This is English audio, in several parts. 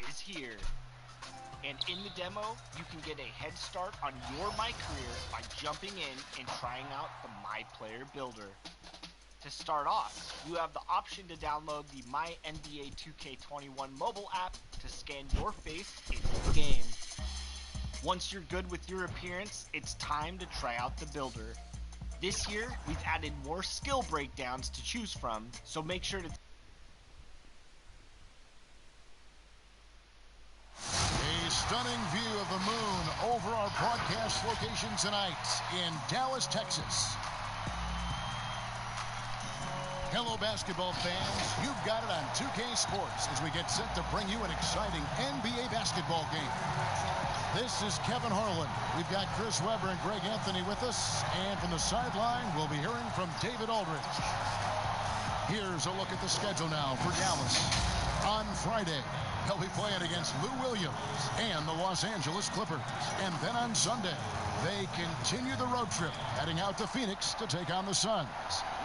is here. And in the demo, you can get a head start on your My Career by jumping in and trying out the My Player Builder. To start off, you have the option to download the My NBA 2K21 mobile app to scan your face in the game. Once you're good with your appearance, it's time to try out the builder. This year, we've added more skill breakdowns to choose from, so make sure to... A stunning view of the moon over our broadcast location tonight in Dallas, Texas. Hello, basketball fans. You've got it on 2K Sports as we get set to bring you an exciting NBA basketball game. This is Kevin Harlan. We've got Chris Webber and Greg Anthony with us. And from the sideline, we'll be hearing from David Aldridge. Here's a look at the schedule now for Dallas. On Friday, they'll be playing against Lou Williams and the Los Angeles Clippers. And then on Sunday, they continue the road trip, heading out to Phoenix to take on the Suns.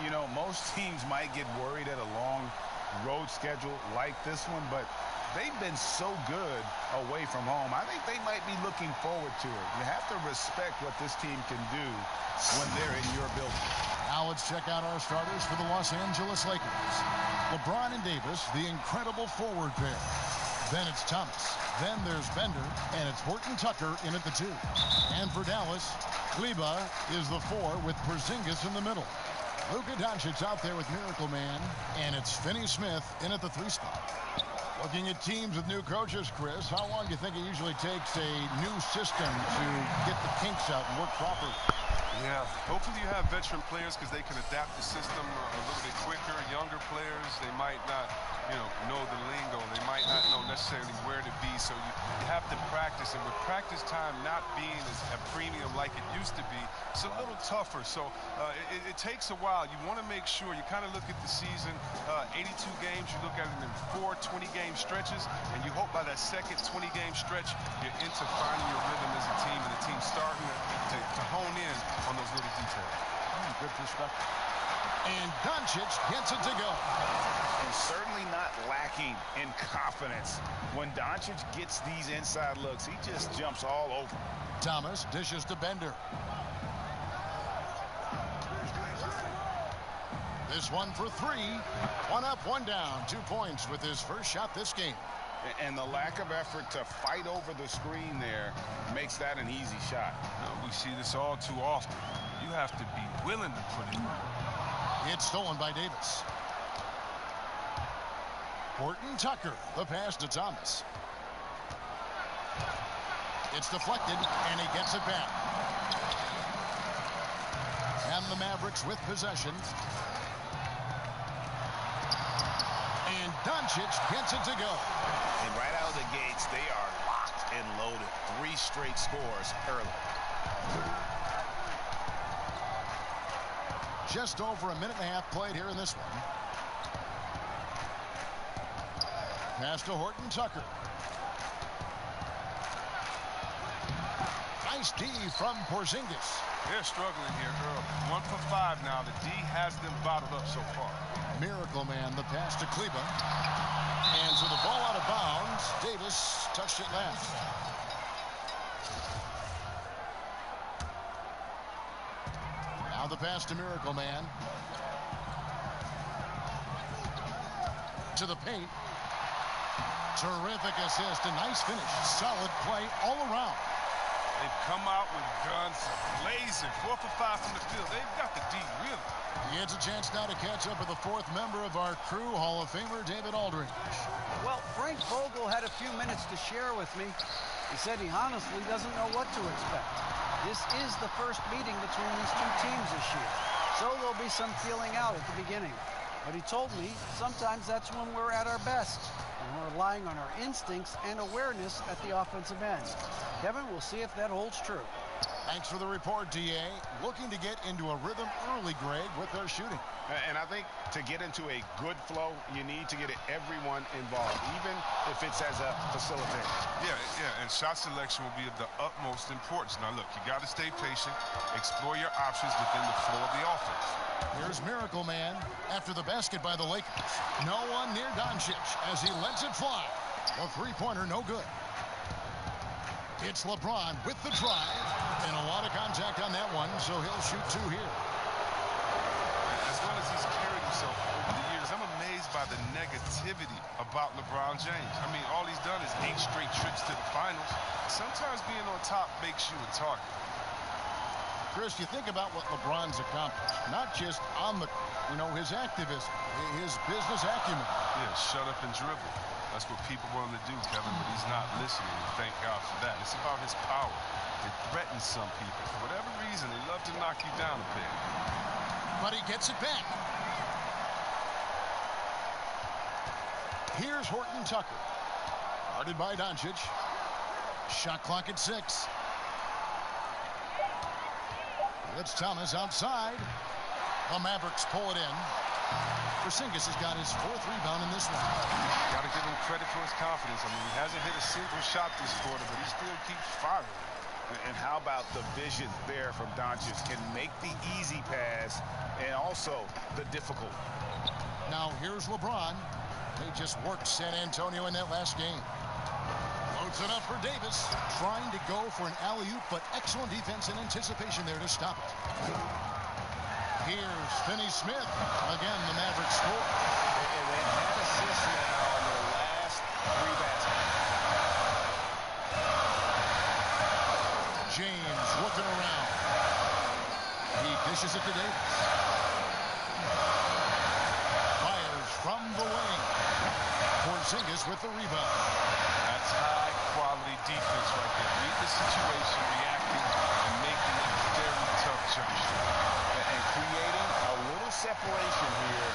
You know, most teams might get worried at a long road schedule like this one, but they've been so good away from home. I think they might be looking forward to it. You have to respect what this team can do when they're in your building. Now let's check out our starters for the Los Angeles Lakers. LeBron and Davis, the incredible forward pair. Then it's Thomas. Then there's Bender, and it's Horton Tucker in at the 2. And for Dallas, Kleba is the 4 with Porzingis in the middle. Luka Doncic out there with Miracle Man, and it's Finney-Smith in at the 3 spot. Looking at teams with new coaches, Chris, how long do you think it usually takes a new system to get the kinks out and work properly? Yeah, hopefully you have veteran players because they can adapt the system a little bit quicker. Younger players, they might not, know the lingo. They might not know necessarily where to be. So you have to practice. And with practice time not being as a premium like it used to be, it's a little tougher. So it takes a while. You want to make sure you kind of look at the season, 82 games. You look at it in 4 20-game stretches, and you hope by that second 20-game stretch, you're into finding your rhythm as a team, and the team's starting to hone in on those little details. Good perspective. And Doncic gets it to go. And certainly not lacking in confidence. When Doncic gets these inside looks, he just jumps all over. Thomas dishes to Bender. This one for 3. 1 up, 1 down. 2 points with his first shot this game. And the lack of effort to fight over the screen there makes that an easy shot. We see this all too often. You have to be willing to put it in. It's stolen by Davis. Horton Tucker, the pass to Thomas. It's deflected, and he gets it back. And the Mavericks with possession. And Doncic gets it to go. And right out of the gates, they are locked and loaded. 3 straight scores early. Just over a minute and a half played here in this one. Pass to Horton Tucker. Nice D from Porzingis. They're struggling here, Earl. 1 for 5 now. The D has them bottled up so far. Miracle Man, the pass to Kleba. And so the ball out of bounds. Davis touched it last. Now the pass to Miracle Man. To the paint. Terrific assist. A nice finish. Solid play all around. They've come out with guns blazing. 4 for 5 from the field. They've got the D, really. He gets a chance now to catch up with the 4th member of our crew, Hall of Famer David Aldridge. Well, Frank Vogel had a few minutes to share with me. He said he honestly doesn't know what to expect. This is the first meeting between these 2 teams this year, so there'll be some feeling out at the beginning. But he told me sometimes that's when we're at our best, and we're relying on our instincts and awareness at the offensive end. Kevin, we'll see if that holds true. Thanks for the report, D.A. Looking to get into a rhythm early, Greg, with their shooting. And I think to get into a good flow, you need to get everyone involved, even if it's as a facilitator. Yeah, and shot selection will be of the utmost importance. Now, look, you got to stay patient, explore your options within the flow of the offense. Here's Miracle Man after the basket by the Lakers. No one near Doncic as he lets it fly. The three-pointer, no good. It's LeBron with the drive, and a lot of contact on that one, so he'll shoot two here. As well as he's carried himself over the years, I'm amazed by the negativity about LeBron James. I mean, all he's done is 8 straight trips to the finals. Sometimes being on top makes you a target. Chris, you think about what LeBron's accomplished, not just on the, his activism, his business acumen. Yeah, shut up and dribble. That's what people want him to do, Kevin, but he's not listening. Thank God for that. It's about his power. It threatens some people. For whatever reason, they love to knock you down a bit. But he gets it back. Here's Horton Tucker. Guarded by Doncic. Shot clock at 6. It's Thomas outside. The Mavericks pull it in. Porzingis has got his 4th rebound in this one. Got to give him credit for his confidence. I mean, he hasn't hit a single shot this quarter, but he still keeps firing. And how about the vision there from Doncic? Can make the easy pass and also the difficult. Now here's LeBron. They just worked San Antonio in that last game. Loads it up for Davis. Trying to go for an alley-oop, but excellent defense and anticipation there to stop it. Here's Finney-Smith. Again, the Mavericks score. And they've had assists now on their last 3 baskets. James looking around. He dishes it to Davis. Fires from the wing. Porzingis with the rebound. That's high-quality defense right there. Read the situation, reacting, and making a very tough jump shot. And creating a little separation here,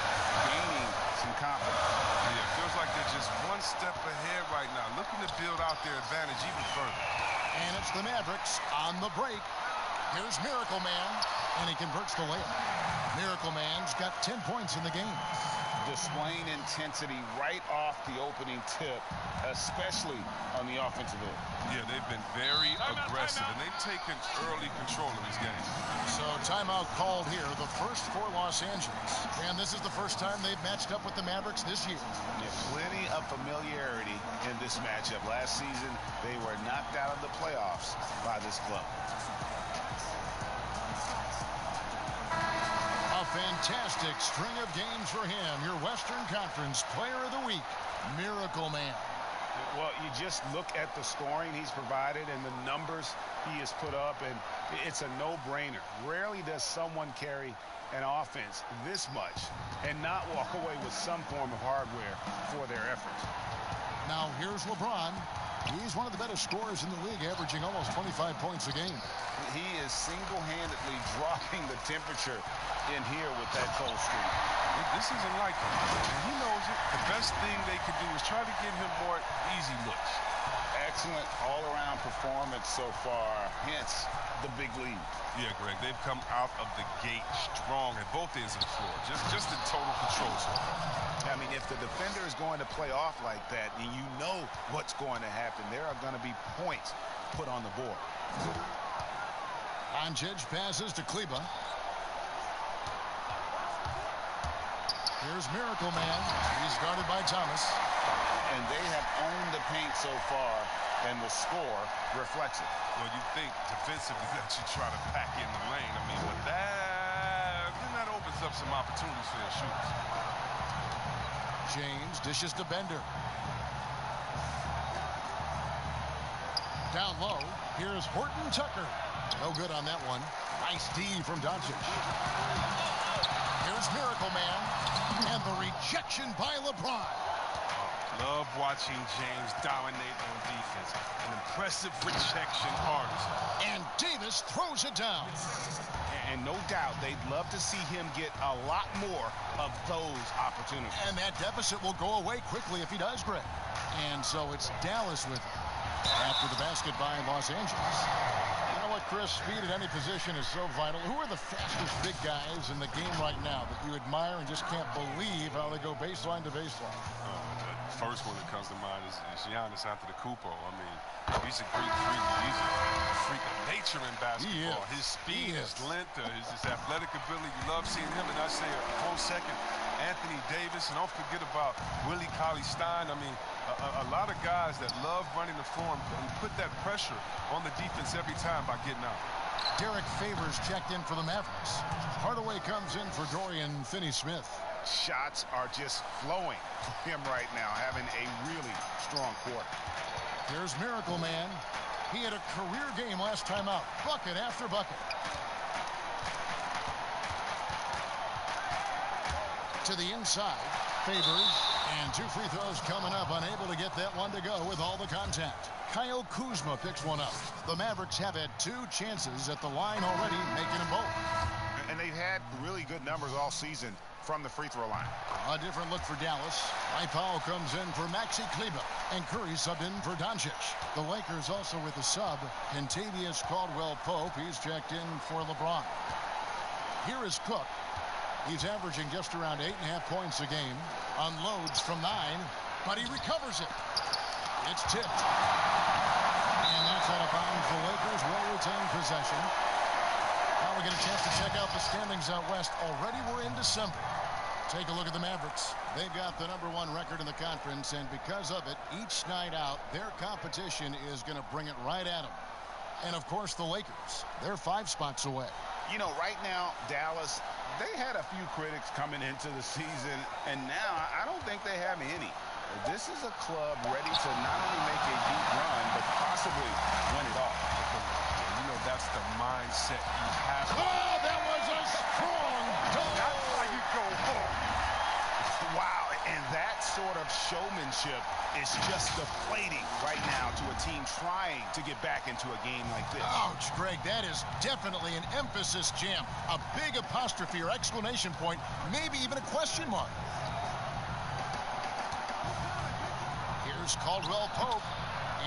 gaining some confidence. Yeah, it feels like they're just one step ahead right now, looking to build out their advantage even further. And it's the Mavericks on the break. Here's Miracle Man, and he converts the layup. Miracle Man's got 10 points in the game. Displaying intensity right off the opening tip, especially on the offensive end. Yeah, they've been very aggressive, and they've taken early control of this game. So timeout called here, the first for Los Angeles. And this is the first time they've matched up with the Mavericks this year. Yeah, plenty of familiarity in this matchup. Last season, they were knocked out of the playoffs by this club. A fantastic string of games for him. Your Western Conference Player of the Week, Miracle Man. Well, you just look at the scoring he's provided and the numbers he has put up, and it's a no-brainer. Rarely does someone carry an offense this much and not walk away with some form of hardware for their efforts. Now here's LeBron. He's one of the better scorers in the league, averaging almost 25 points a game. He is single-handedly dropping the temperature in here with that cold streak. This isn't like him, and he knows it. The best thing they could do is try to get him more easy looks. Excellent all-around performance so far, hence the big lead. Yeah, Greg, they've come out of the gate strong at both ends of the floor, just in total control so far. I mean, if the defender is going to play off like that, and you know what's going to happen, there are going to be points put on the board. Doncic passes to Kleba. Here's Miracle Man. He's guarded by Thomas. And they have owned the paint so far, and the score reflects it. Well, you think defensively that you try to pack in the lane. I mean, but that opens up some opportunities for their shooters. James dishes to Bender. Down low, here's Horton Tucker. No good on that one. Nice D from Doncic. Here's Miracle Man. And the rejection by LeBron. Love watching James dominate on defense. An impressive rejection artist. And Davis throws it down. And no doubt they'd love to see him get a lot more of those opportunities. And that deficit will go away quickly if he does, Greg. And so it's Dallas with it after the basket by Los Angeles. You know what, Chris? Speed at any position is so vital. Who are the fastest big guys in the game right now that you admire and just can't believe how they go baseline to baseline? The first one that comes to mind is Giannis Antetokounmpo. I mean, he's a Greek freak. He's a freak of nature in basketball. His speed, his length, his athletic ability. You love seeing him. And I say a close second, Anthony Davis. And don't forget about Willie Cauley-Stein. I mean, A lot of guys that love running the floor and put that pressure on the defense every time by getting out. Derek Favors checked in for the Mavericks. Hardaway comes in for Dorian Finney-Smith. Shots are just flowing for him right now, having a really strong quarter. Here's Miracle Man. He had a career game last time out. Bucket after bucket. To the inside. Favors. And 2 free throws coming up. Unable to get that one to go with all the contact. Kyle Kuzma picks one up. The Mavericks have had 2 chances at the line already, making them both. And they've had really good numbers all season from the free throw line. A different look for Dallas. Powell comes in for Maxi Kleber, and Curry subbed in for Doncic. The Lakers also with the sub, Kentavious Caldwell-Pope. He's checked in for LeBron. Here is Cook. He's averaging just around 8.5 points a game. Unloads from 9, but he recovers it. It's tipped. And that's out of bounds. The Lakers will retain possession. Now we get a chance to check out the standings out west. Already we're in December. Take a look at the Mavericks. They've got the #1 record in the conference, and because of it, each night out, their competition is going to bring it right at them. And, of course, the Lakers. They're 5 spots away. You know, right now, Dallas, they had a few critics coming into the season, and now I don't think they have any. This is a club ready to not only make a deep run, but possibly win it all. You know, that's the mindset you have. Oh, that was a strong dunk. That's why you go home. Wow, and that sort of showmanship is just deflating right now to a team trying to get back into a game like this. Ouch, Greg, that is definitely an emphasis jam. A big apostrophe or exclamation point, maybe even a question mark. Here's Caldwell-Pope,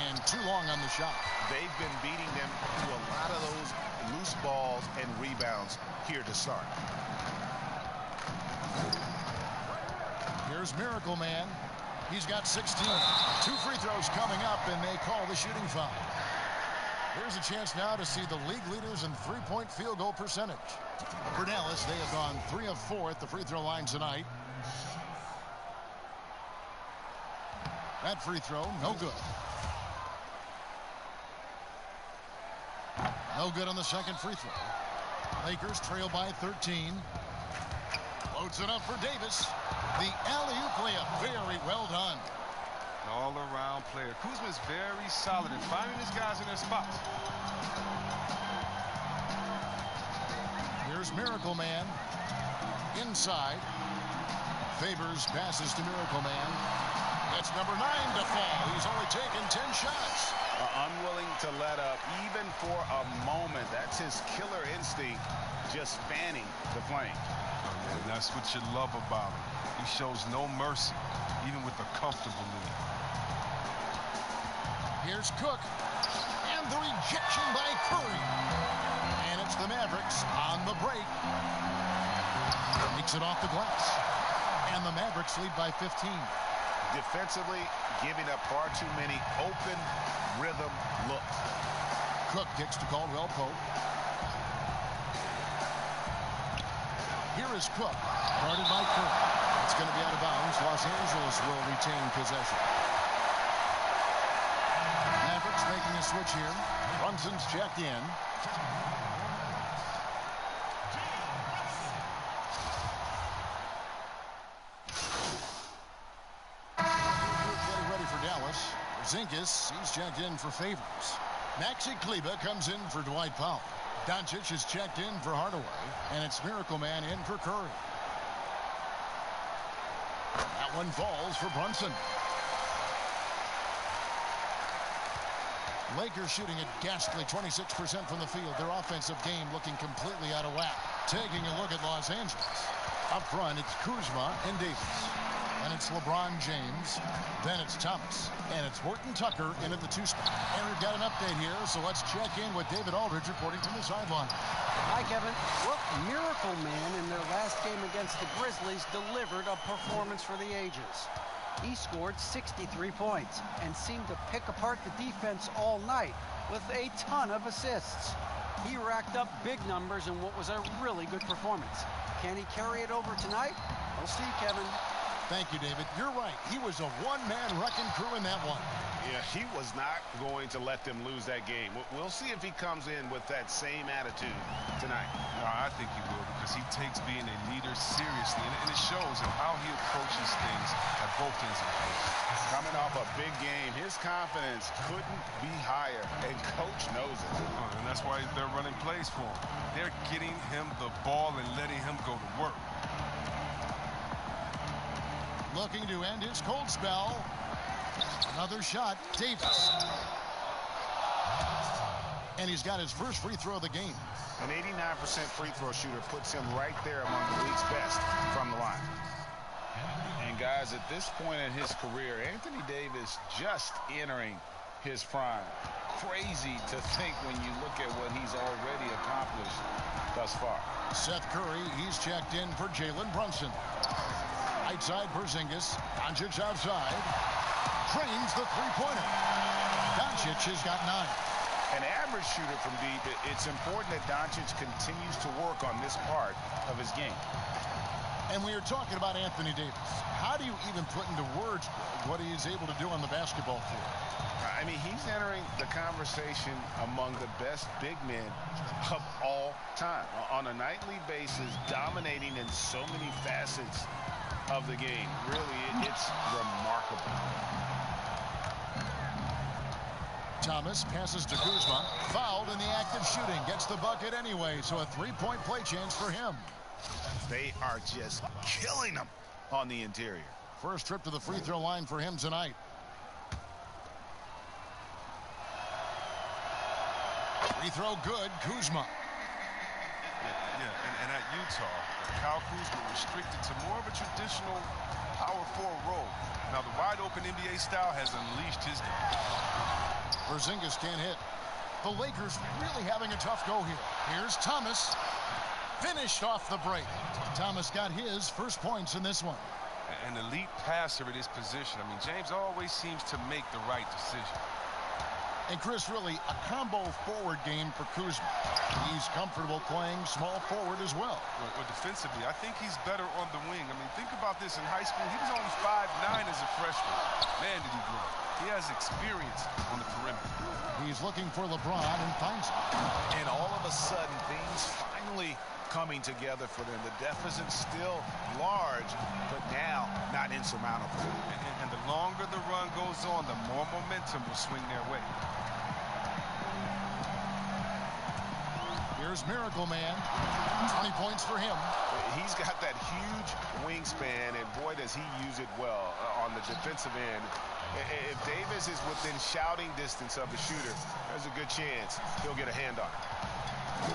and too long on the shot. They've been beating them to a lot of those loose balls and rebounds here to start. Here's Miracle Man. He's got 16. 2 free throws coming up, and they call the shooting foul. Here's a chance now to see the league leaders in 3-point field goal percentage. For Dallas, they have gone 3 of 4 at the free throw line tonight. That free throw, no good. No good on the second free throw. Lakers trail by 13. Loads it up for Davis. The alley-oop layup, very well done. An all-around player. Kuzma is very solid in finding his guys in their spots. Here's Miracle Man. Inside. Favors passes to Miracle Man. That's number 9 to fall. He's only taken 10 shots. Unwilling to let up even for a moment. That's his killer instinct, just fanning the flame. And that's what you love about him. He shows no mercy, even with a comfortable lead. Here's Cook. And the rejection by Curry. And it's the Mavericks on the break. Makes it off the glass. And the Mavericks lead by 15. Defensively, giving up far too many open rhythm looks. Cook kicks to Caldwell-Pope. Here is Cook, guarded by Curry. It's going to be out of bounds. Los Angeles will retain possession. Mavericks making a switch here. Brunson's checked in. Ready for Dallas. Zinkas, he's checked in for Favors. Maxi Kleber comes in for Dwight Powell. Doncic is checked in for Hardaway, and it's Miracle Man in for Curry. That one falls for Brunson. Lakers shooting a ghastly 26% from the field. Their offensive game looking completely out of whack. Taking a look at Los Angeles. Up front, it's Kuzma and Davis. And it's LeBron James. Then it's Thomas. And it's Horton Tucker in at the 2 spot. And we've got an update here, so let's check in with David Aldridge reporting from the sideline. Hi, Kevin. Well, Miracle Man in their last game against the Grizzlies delivered a performance for the ages. He scored 63 points and seemed to pick apart the defense all night with a ton of assists. He racked up big numbers in what was a really good performance. Can he carry it over tonight? We'll see, Kevin. Thank you, David. You're right. He was a one-man wrecking crew in that one. Yeah, he was not going to let them lose that game. We'll see if he comes in with that same attitude tonight. No, I think he will, because he takes being a leader seriously, and it shows in how he approaches things at both ends of the court. Coming off a big game, his confidence couldn't be higher, and Coach knows it. And that's why they're running plays for him. They're getting him the ball and letting him go to work. Looking to end his cold spell. Another shot, Davis. And he's got his first free throw of the game. An 89% free throw shooter puts him right there among the league's best from the line. And guys, at this point in his career, Anthony Davis just entering his prime. Crazy to think when you look at what he's already accomplished thus far. Seth Curry, he's checked in for Jalen Brunson. Right side, Porzingis. Doncic outside. Drains the three-pointer. Doncic has got 9. An average shooter from deep, it's important that Doncic continues to work on this part of his game. And we are talking about Anthony Davis. How do you even put into words what he is able to do on the basketball court? I mean, he's entering the conversation among the best big men of all time. On a nightly basis, dominating in so many facets of the game. Really, it's remarkable. Thomas passes to Kuzma. Fouled in the act of shooting. Gets the bucket anyway, so a three-point play chance for him. They are just killing him on the interior. First trip to the free throw line for him tonight. Free throw good, Kuzma. Yeah, and at Utah, Kyle Kuzma restricted to more of a traditional power forward role. Now the wide open NBA style has unleashed his game. Porzingis can't hit. The Lakers really having a tough go here. Here's Thomas. Finished off the break. Thomas got his first points in this one. An elite passer at his position. I mean, James always seems to make the right decision. And Chris, really a combo forward game for Kuzma. He's comfortable playing small forward as well. Well, defensively, I think he's better on the wing. I mean, think about this. In high school, he was only 5'9" as a freshman. Man, did he grow. He has experience on the perimeter. He's looking for LeBron and finds him. And all of a sudden, things finally coming together for them. The deficit's still large, but now not insurmountable. And the longer the run goes on, the more momentum will swing their way. Here's Miracle Man. 20 points for him. He's got that huge wingspan, and boy, does he use it well on the defensive end. If Davis is within shouting distance of the shooter, there's a good chance he'll get a hand on it.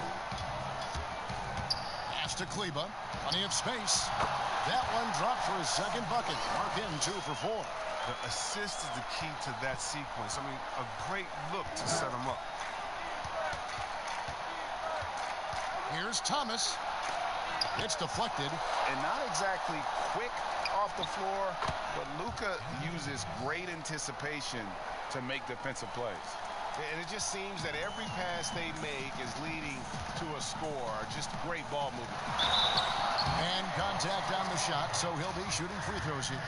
Pass to Kleba. Plenty of space. That one dropped for his second bucket. Mark in 2 for 4. The assist is the key to that sequence. I mean, a great look to set him up. Here's Thomas. It's deflected. And not exactly quick off the floor, but Luka uses great anticipation to make defensive plays. And it just seems that every pass they make is leading to a score. Just great ball movement. And contact on the shot, so he'll be shooting free throws here.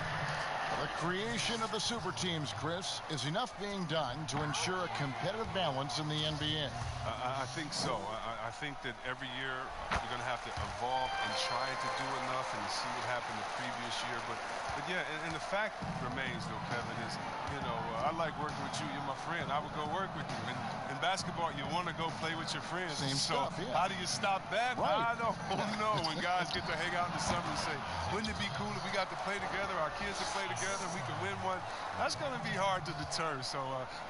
The creation of the super teams, Chris, is enough being done to ensure a competitive balance in the NBA. I think so. I think that every year you're going to have to evolve and try to do enough and see what happened the previous year. But yeah, and the fact remains, though, Kevin, is, you know, I like working with you. You're my friend. I would go work with you. And in basketball, you want to go play with your friends. Same so stuff, yeah. How do you stop that? Right. I don't know. When guys get to hang out in the summer and say, wouldn't it be cool if we got to play together, our kids to play together, we could win one? That's going to be hard to deter. So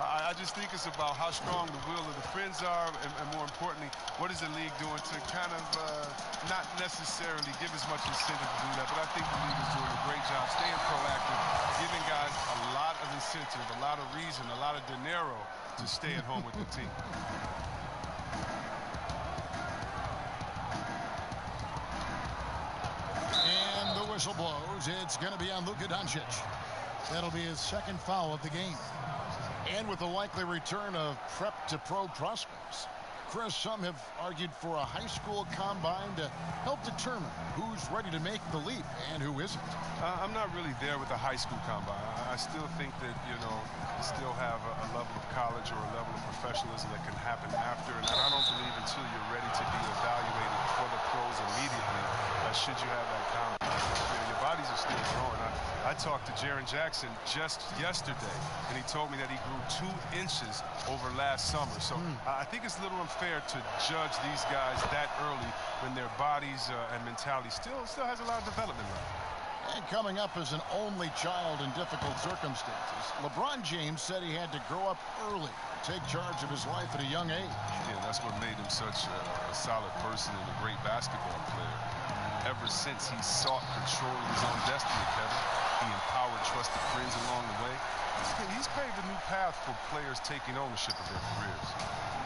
I just think it's about how strong the will of the friends are, and more importantly, what is the league doing to kind of not necessarily give as much incentive to do that. But I think the league is doing a great job staying proactive, giving guys a lot of incentive, a lot of reason, a lot of dinero to stay at home with the team. And the whistle blows. It's going to be on Luka Doncic. That'll be his second foul of the game. And with the likely return of prep to pro prospects, Chris, some have argued for a high school combine to help determine who's ready to make the leap and who isn't. I'm not really there with the high school combine. I still think that, you still have a level of college or a level of professionalism that can happen after. And I don't believe until you're ready to be evaluated for the pros immediately, should you have that combine. Your bodies are still growing. I talked to Jaren Jackson just yesterday, and he told me that he grew 2 inches over last summer. So I think it's a little unfair to judge these guys that early when their bodies and mentality still has a lot of development left. And coming up as an only child in difficult circumstances, LeBron James said he had to grow up early to take charge of his life at a young age. Yeah, that's what made him such a solid person and a great basketball player. Ever since he sought control of his own destiny, Kevin, he empowered trusted friends along the way. He's paved a new path for players taking ownership of their careers.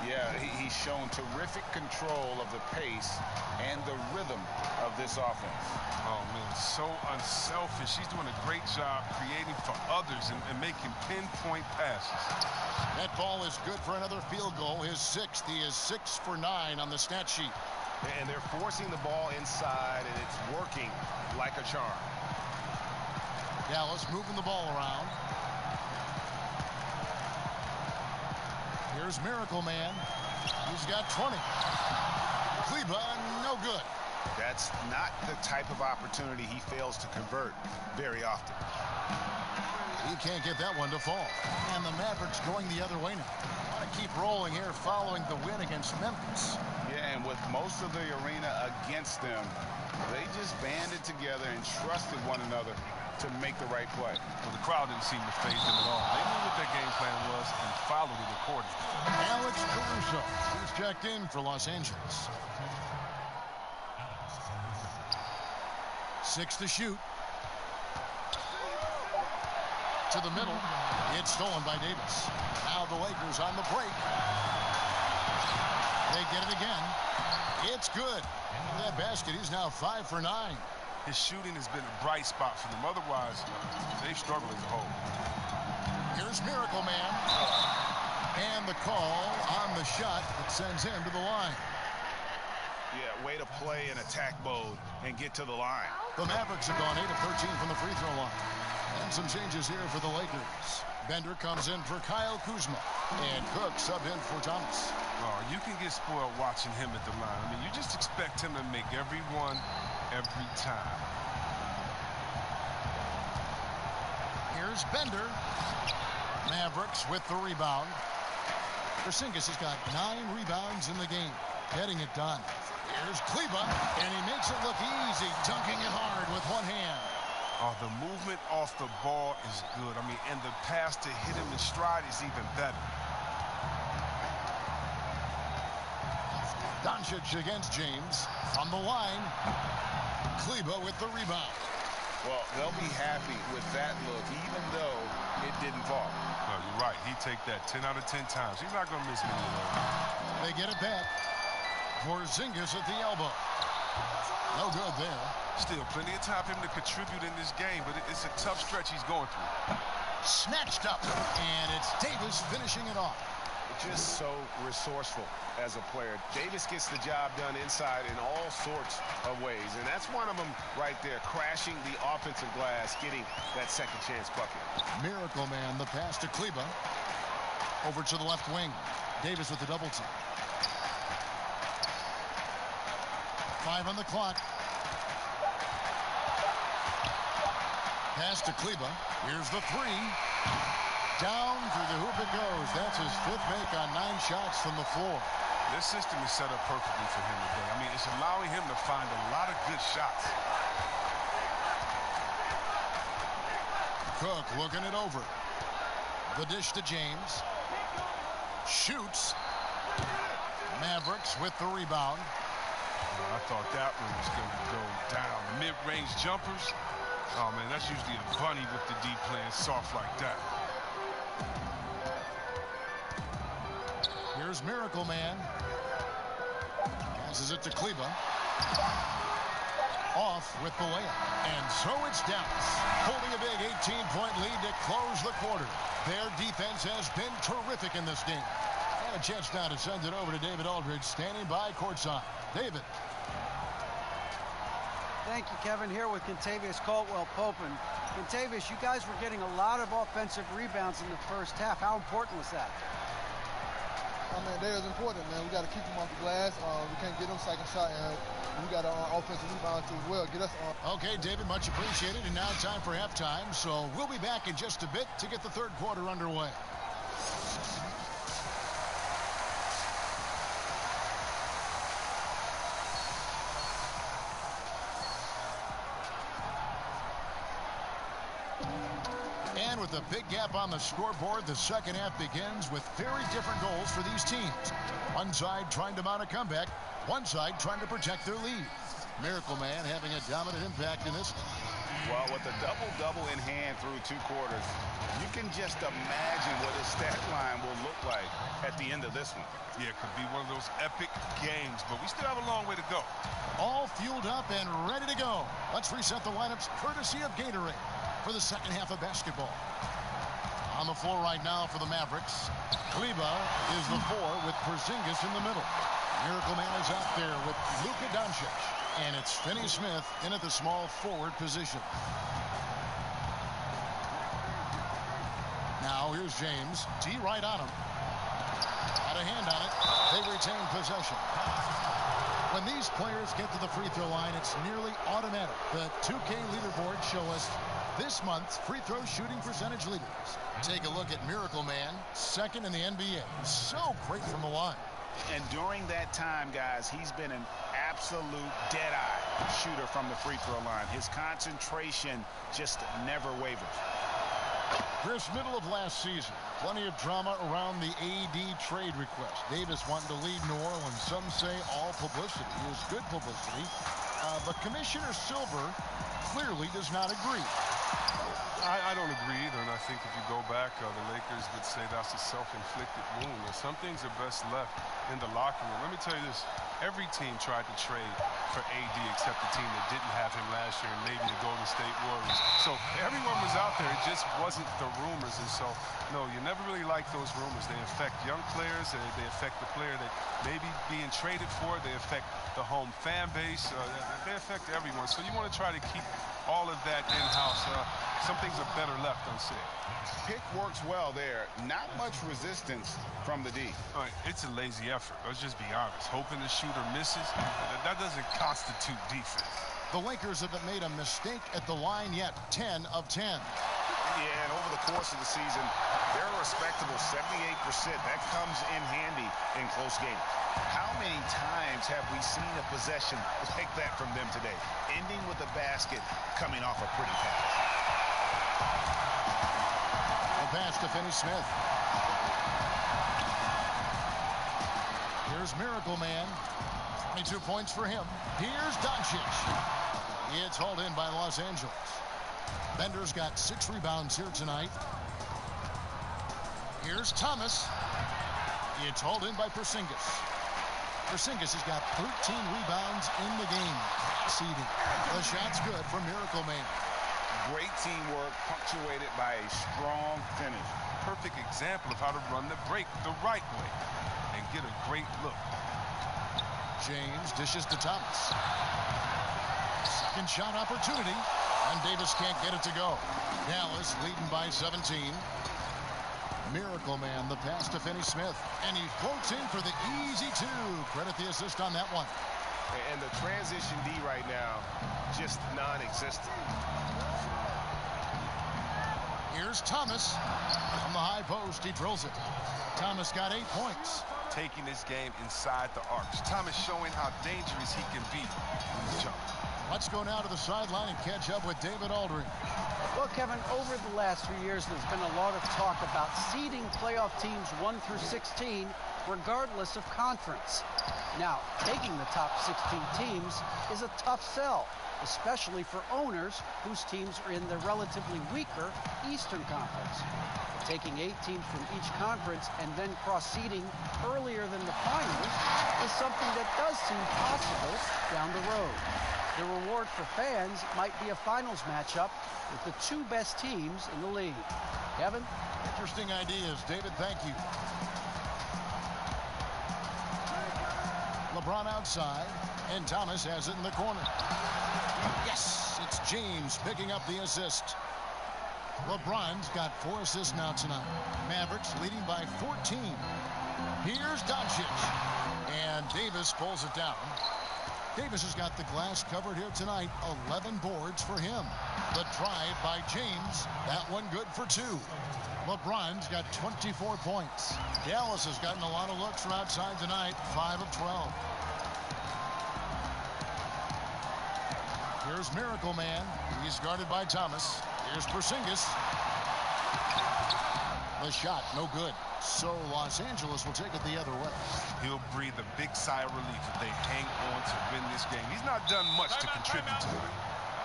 Yeah, he's shown terrific control of the pace and the rhythm of this offense. Oh, man, so unselfish. He's doing a great job creating for others and making pinpoint passes. That ball is good for another field goal. His 6th. He is 6 for 9 on the stat sheet. And they're forcing the ball inside, and it's working like a charm. Dallas moving the ball around. Here's Miracle Man. He's got 20. Kleba, no good. That's not the type of opportunity he fails to convert very often. He can't get that one to fall. And the Mavericks going the other way now. Want to keep rolling here following the win against Memphis. Yeah, and with most of the arena against them, they just banded together and trusted one another to make the right play. Well, the crowd didn't seem to faze them at all. They knew what their game plan was and followed it accordingly. Alex Caruso, he's checked in for Los Angeles. 6 to shoot. To the middle. It's stolen by Davis. Now the Lakers on the break. They get it again. It's good. That basket, he's now 5 for 9. His shooting has been a bright spot for them. Otherwise, they've struggled as a whole. Here's Miracle Man. And the call on the shot that sends him to the line. Yeah, way to play in attack mode and get to the line. The Mavericks have gone 8 of 13 from the free throw line. And some changes here for the Lakers. Bender comes in for Kyle Kuzma. And Cook sub in for Thomas. Oh, you can get spoiled watching him at the line. I mean, you just expect him to make every one, every time. Here's Bender. Mavericks with the rebound. Porzingis has got 9 rebounds in the game. Getting it done. Here's Kleba, and he makes it look easy, dunking it hard with one hand. Oh, the movement off the ball is good. I mean, and the pass to hit him in stride is even better. Doncic against James. From the line, Kleba with the rebound. Well, they'll be happy with that look, even though it didn't fall. No, you're right. He'd take that 10 out of 10 times. He's not going to miss many of those. They get it back. Porzingis at the elbow. No good there. Still plenty of time for him to contribute in this game, but it's a tough stretch he's going through. Snatched up, and it's Davis finishing it off. Just so resourceful as a player. Davis gets the job done inside in all sorts of ways, and that's one of them right there, crashing the offensive glass, getting that second chance bucket. Miracle Man, the pass to Kleba. Over to the left wing. Davis with the double team. 5 on the clock. Pass to Kleba. Here's the 3. Down through the hoop it goes. That's his 5th make on 9 shots from the floor. This system is set up perfectly for him today. I mean, it's allowing him to find a lot of good shots. Cook looking it over. The dish to James. Shoots. Mavericks with the rebound. I thought that one was going to go down. Mid-range jumpers. Oh, man, that's usually a bunny with the deep playing soft like that. Here's Miracle Man. Passes it to Kleba. Off with the layup. And so it's Dallas, holding a big 18-point lead to close the quarter. Their defense has been terrific in this game. And a chance now to send it over to David Aldridge, standing by courtside. David. Thank you, Kevin. Here with Kentavious Caldwell-Pope. And Kentavious, you guys were getting a lot of offensive rebounds in the first half. How important was that? I mean, that is important, man. We got to keep them off the glass. We can't get them second shot, and we got our offensive rebound as well. Get us on. Okay, David, much appreciated. And now time for halftime. So we'll be back in just a bit to get the third quarter underway. And with a big gap on the scoreboard, the second half begins with very different goals for these teams. One side trying to mount a comeback, one side trying to protect their lead. Miracle Man having a dominant impact in this. Well, with a double-double in hand through 2 quarters, you can just imagine what his stat line will look like at the end of this one. Yeah, it could be one of those epic games, but we still have a long way to go. All fueled up and ready to go. Let's reset the lineups courtesy of Gatorade for the second half of basketball. On the floor right now for the Mavericks, Kleba is the 4 with Porzingis in the middle. Miracle Man is out there with Luka Doncic. And it's Finney Smith in at the small forward position. Now here's James. D right on him. Got a hand on it. They retain possession. When these players get to the free throw line, it's nearly automatic. The 2K leaderboard show us this month's free throw shooting percentage leaders. Take a look at Miracle Man, second in the NBA. So great from the line. And during that time, guys, he's been an absolute dead-eye shooter from the free throw line. His concentration just never wavers. Chris, middle of last season, plenty of drama around the AD trade request. Davis wanting to leave New Orleans. Some say all publicity is good publicity. But Commissioner Silver clearly does not agree. I don't agree either, and I think if you go back, the Lakers would say that's a self-inflicted wound. And some things are best left in the locker room. Let me tell you this. Every team tried to trade for AD except the team that didn't have him last year, and maybe the Golden State Warriors. So everyone was out there. It just wasn't the rumors. And so, no, you never really like those rumors. They affect young players. They affect the player that may be being traded for. They affect the home fan base. They affect everyone. So you want to try to keep all of that in-house. Some things are better left unsaid. Pick works well there. Not much resistance from the D. All right, it's a lazy effort. Let's just be honest. Hoping the shooter misses, that doesn't constitute defense. The Lakers haven't made a mistake at the line yet. 10 of 10. Yeah, and over the course of the season, they're a respectable 78%. That comes in handy in close games. How many times have we seen a possession like that from them today, ending with a basket coming off a pretty pass? The pass to Finney Smith. Here's Miracle Man. 22 points for him. Here's Doncic. It's hauled in by Los Angeles. Bender's got 6 rebounds here tonight. Here's Thomas. It's hauled in by Porzingis. Porzingis has got 13 rebounds in the game. Seeding. The shot's good for Miracle Man. Great teamwork punctuated by a strong finish. Perfect example of how to run the break the right way and get a great look. James dishes to Thomas. Second shot opportunity, and Davis can't get it to go. Dallas leading by 17. Miracle Man, the pass to Finney Smith, and he floats in for the easy 2. Credit the assist on that one. And the transition D right now, just non-existent. Here's Thomas. From the high post, he drills it. Thomas got 8 points. Taking this game inside the arcs. Thomas showing how dangerous he can be from the jump. Let's go now to the sideline and catch up with David Aldridge. Well, Kevin, over the last 3 years, there's been a lot of talk about seeding playoff teams 1 through 16, regardless of conference. Now, taking the top 16 teams is a tough sell, especially for owners whose teams are in the relatively weaker Eastern Conference. Taking 8 teams from each conference and then cross-seeding earlier than the finals is something that does seem possible down the road. The reward for fans might be a finals matchup with the 2 best teams in the league. Kevin? Interesting ideas. David, thank you. LeBron outside, and Thomas has it in the corner. Yes, it's James picking up the assist. LeBron's got 4 assists now tonight. Mavericks leading by 14. Here's Doncic. And Davis pulls it down. Davis has got the glass covered here tonight. 11 boards for him. The drive by James. That one good for 2. LeBron's got 24 points. Dallas has gotten a lot of looks from outside tonight. 5 of 12. Here's Miracle Man. He's guarded by Thomas. Here's Porzingis. The shot, no good. So Los Angeles will take it the other way. He'll breathe a big sigh of relief if they hang on to win this game. He's not done much to contribute to it.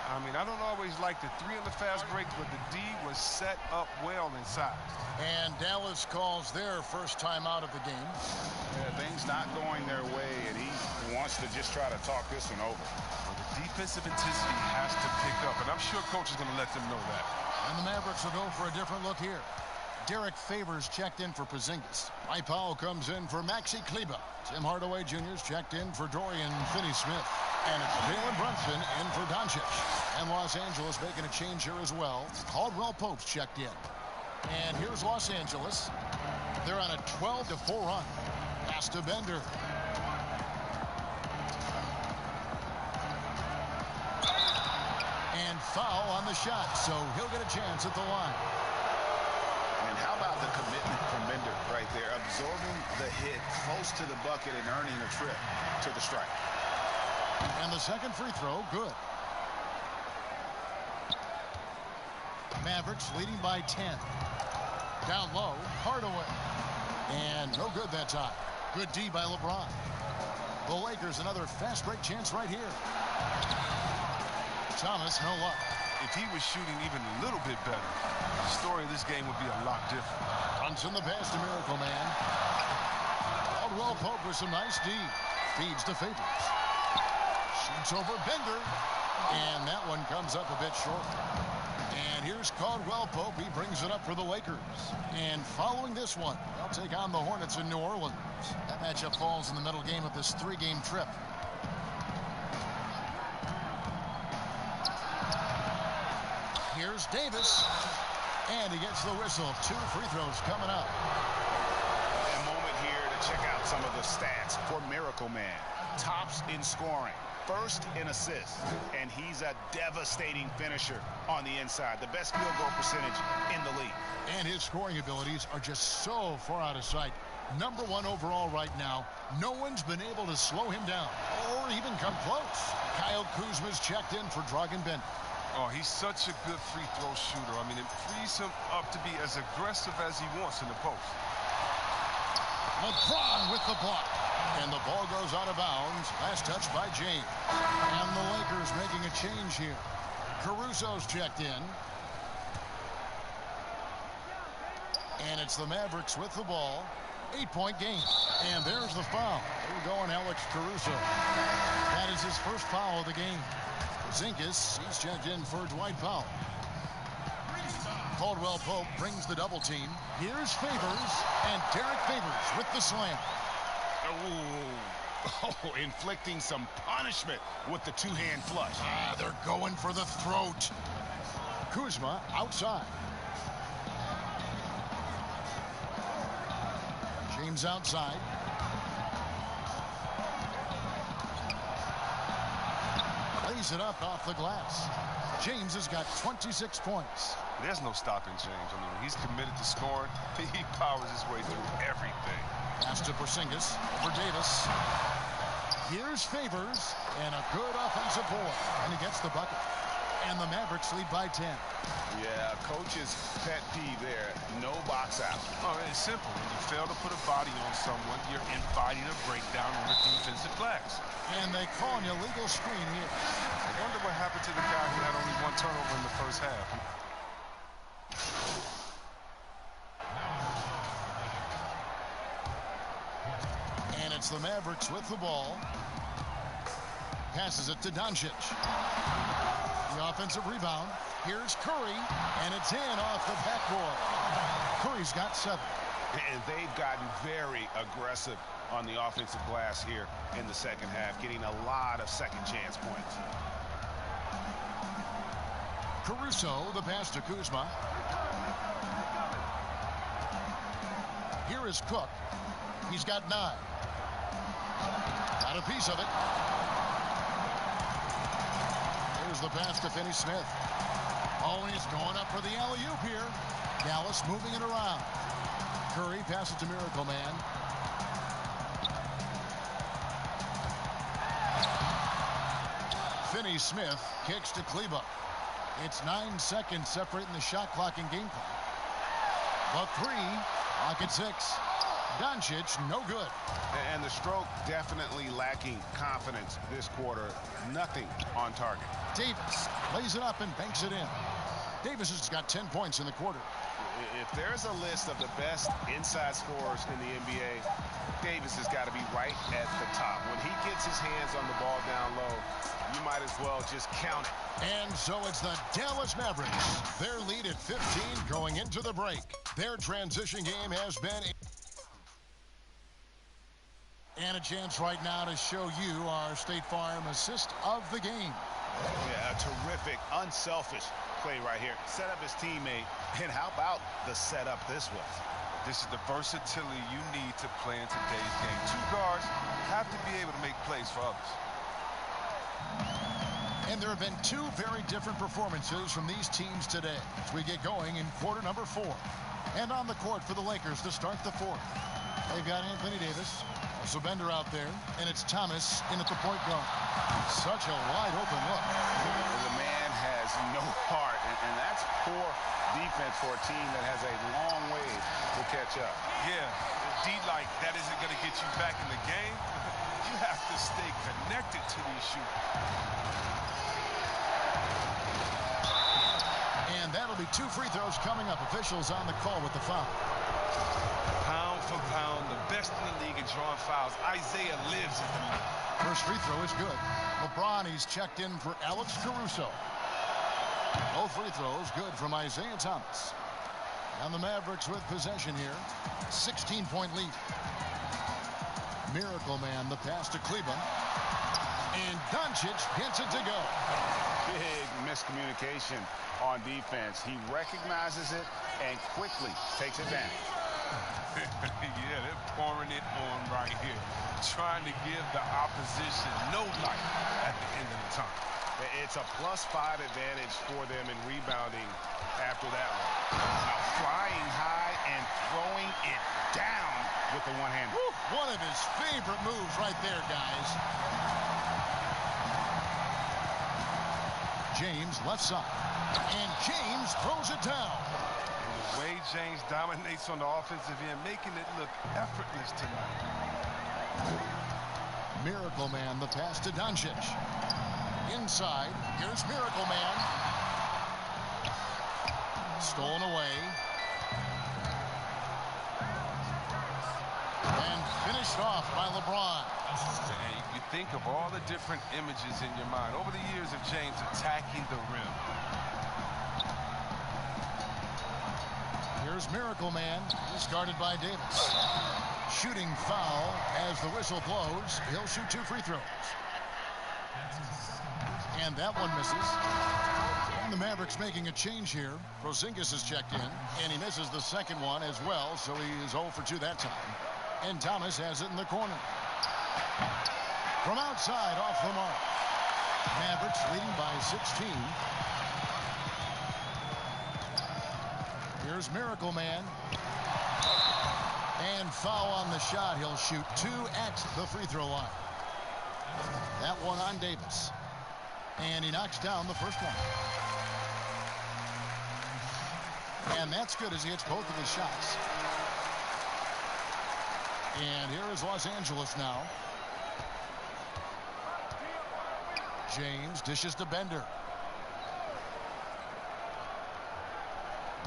I mean, I don't always like the 3 on the fast break, but the D was set up well inside. And Dallas calls their first time out of the game. Yeah, things not going their way, and he wants to just try to talk this one over. Well, the defensive intensity has to pick up, and I'm sure coach is going to let them know that. And the Mavericks will go for a different look here. Derek Favors checked in for Porzingis. Mike Powell comes in for Maxi Kleber. Tim Hardaway Jr.'s checked in for Dorian Finney-Smith. And it's Jalen Brunson in for Doncic. And Los Angeles making a change here as well. Caldwell Pope's checked in. And here's Los Angeles. They're on a 12-4 run. Pass to Bender. And foul on the shot, so he'll get a chance at the line. And how about the commitment from Bender right there, absorbing the hit close to the bucket and earning a trip to the strike. And the second free throw, good. Mavericks leading by 10. Down low, Hardaway. And no good that time. Good D by LeBron. The Lakers another fast break chance right here. Thomas, no luck. If he was shooting even a little bit better, the story of this game would be a lot different. Brunson the pass to Miracle Man. Caldwell Pope with some nice D. Feeds to Favors. Shoots over Bender. And that one comes up a bit short. And here's Caldwell Pope. He brings it up for the Lakers. And following this one, they'll take on the Hornets in New Orleans. That matchup falls in the middle game of this 3-game trip. Here's Davis. And he gets the whistle. 2 free throws coming up. A moment here to check out some of the stats for Miracle Man. Tops in scoring. First in assists. And he's a devastating finisher on the inside. The best field goal percentage in the league. And his scoring abilities are just so far out of sight. Number 1 overall right now. No one's been able to slow him down or even come close. Kyle Kuzma's checked in for Dragan Bender. Oh, he's such a good free throw shooter. I mean, it frees him up to be as aggressive as he wants in the post. LeBron with the block. And the ball goes out of bounds. Last touch by James. And the Lakers making a change here. Caruso's checked in. And it's the Mavericks with the ball. 8-point game. And there's the foul. There we go on Alex Caruso. That is his first foul of the game. Porzingis, he's checked in for Dwight Powell. Caldwell Pope brings the double team. Here's Favors, and Derek Favors with the slam. Oh, inflicting some punishment with the 2-hand flush. They're going for the throat. Kuzma outside. James outside. Lays it up off the glass. James has got 26 points. There's no stopping James. I mean, when he's committed to scoring, he powers his way through everything. Pass to Porzingis over Davis. Here's Favors, and a good offensive board. And he gets the bucket. And the Mavericks lead by 10. Yeah, coach's pet peeve there. No box out. Oh, it's simple. When you fail to put a body on someone, you're inviting a breakdown on the defensive glass. And they call an illegal screen here. I wonder what happened to the guy who had only 1 turnover in the first half. And it's the Mavericks with the ball. Passes it to Doncic. The offensive rebound. Here's Curry, and it's in off the backboard. Curry's got 7. And they've gotten very aggressive on the offensive glass here in the second half, getting a lot of second chance points. Caruso, the pass to Kuzma. Here is Cook. He's got 9. Got a piece of it. There's the pass to Finney Smith. Oh, and he's going up for the alley-oop here. Dallas moving it around. Curry passes to Miracle Man. Finney Smith kicks to Kleba. It's 9 seconds separating the shot clock and game clock. The 3, clock at 6. Doncic, no good. And the stroke definitely lacking confidence this quarter. Nothing on target. Davis lays it up and banks it in. Davis has got 10 points in the quarter. If there's a list of the best inside scorers in the NBA, Davis has got to be right at the top. When he gets his hands on the ball down low, you might as well just count it. And so it's the Dallas Mavericks. Their lead at 15 going into the break. Their transition game has been... And a chance right now to show you our State Farm assist of the game. Yeah, a terrific, unselfish play right here. Set up his teammate, and how about the setup this was? This is the versatility you need to play in today's game. 2 guards have to be able to make plays for others. And there have been 2 very different performances from these teams today as we get going in quarter number 4. And on the court for the Lakers to start the 4th. They've got Anthony Davis, also Bender out there, and it's Thomas in at the point guard. Such a wide open look. The man has no heart, and that's poor defense for a team that has a long way to catch up. Yeah, D like that isn't going to get you back in the game. You have to stay connected to these shooters. And that'll be 2 free throws coming up. Officials on the call with the foul. Pound for pound, the best in the league at drawing fouls. Isaiah lives in the league. First free throw is good. LeBron, he's checked in for Alex Caruso. Both free throws good from Isaiah Thomas. And the Mavericks with possession here. 16-point lead. Miracle Man, the pass to Kleba. And Doncic gets it to go. Big miscommunication on defense. He recognizes it and quickly takes advantage. Yeah, they're pouring it on right here. Trying to give the opposition no life at the end of the time. It's a +5 advantage for them in rebounding after that one. Now flying high and throwing it down with the one-hander. One of his favorite moves right there, guys. James left side. And James throws it down. The way James dominates on the offensive end, making it look effortless tonight. Miracle Man, the pass to Doncic. Inside, here's Miracle Man. Stolen away. And finished off by LeBron. And you think of all the different images in your mind over the years of James attacking the rim. Here's Miracle Man, discarded by Davis. Shooting foul as the whistle blows. He'll shoot 2 free throws. And that one misses. And the Mavericks making a change here. Porzingis is checked in, and he misses the second one as well, so he is 0 for 2 that time. And Thomas has it in the corner. From outside, off the mark. Mavericks leading by 16. Here's Miracle Man. And foul on the shot. He'll shoot 2 at the free throw line. That one on Davis. And he knocks down the first one. And that's good as he hits both of his shots. And here is Los Angeles now. James dishes to Bender.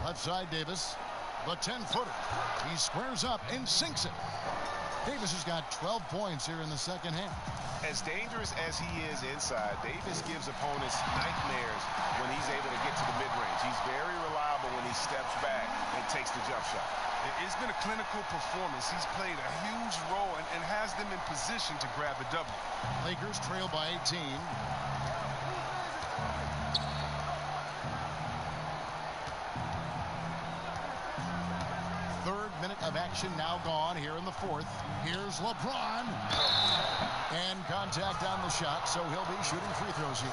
Left side, Davis. The 10-footer. He squares up and sinks it. Davis has got 12 points here in the second half. As dangerous as he is inside, Davis gives opponents nightmares when he's able to get to the mid-range. He's very reliable when he steps back and takes the jump shot. It's been a clinical performance. He's played a huge role and has them in position to grab the W. Lakers trail by 18. Third minute of action now gone here in the fourth. Here's LeBron. And contact on the shot, so he'll be shooting free throws here.